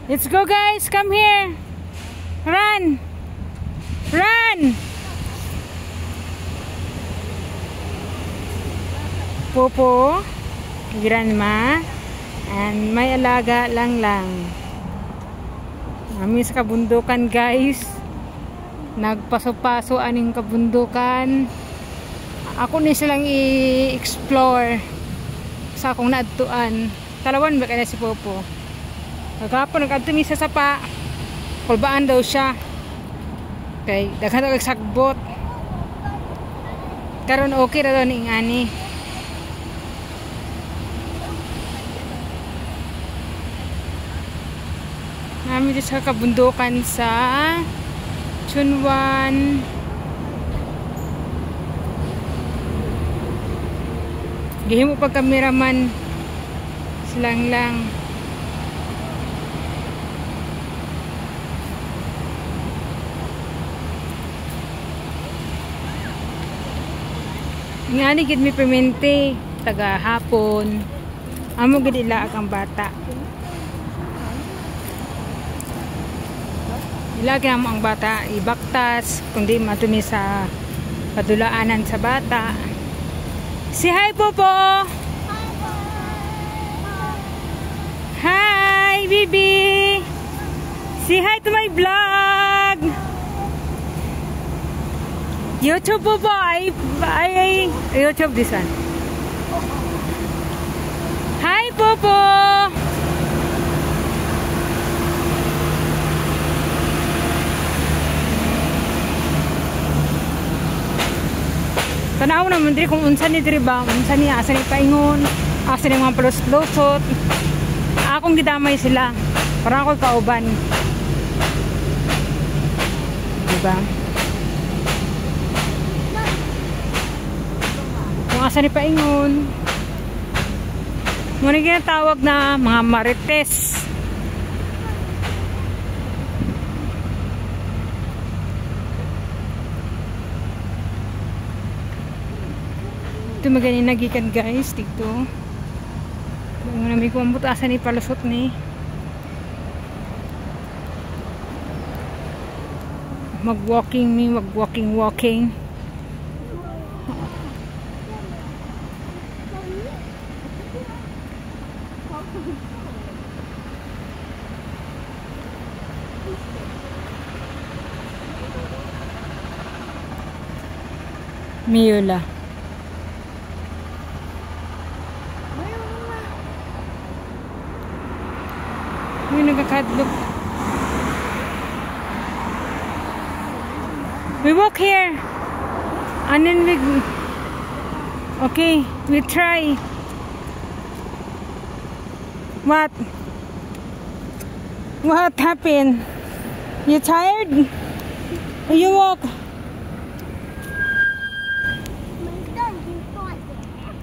Let's go guys, come here. Run. Run. Popo, grandma, and may alaga lang. Kami sa kabundukan guys. Nagpaso-paso aning kabundukan. Ako ni silang i-explore sa akong naadtuan. Talawan ba kaya si Popo? Kagapon nag-adto mi sa sapa. Kulbaan daw siya. Okay, daghan og sagbot. Karon okay ra daw ning ani. Namin dito sa kabundukan sa Chunwan. Gihimo pag kameraman silang lang. Ngani gid mi permente taga hapon. Amo gid ila ang bata. Ilagi mo ang bata ibaktas kundi matumi sa padulaanan sa bata. Si hi Popo. Hi Bibi. Say hi to my vlog. YouTube Popo. I YouTube this one. Hi Popo. Tanaw naman diri kung unsa ni diri ba, unsa ni asa ni paingon, asa ni mga palos-losot. Akong gidamay sila para ako kauban. Diba? Kung asa ni paingon. Muna ginatawag na mga marites. Ito magaling nagikan guys dito. Kung namin kung butasan ni palusot ni. Walking. Miyula. May nagkakadlok. We walk here. And then we... Okay, we try. What? What happened? You tired? You walk.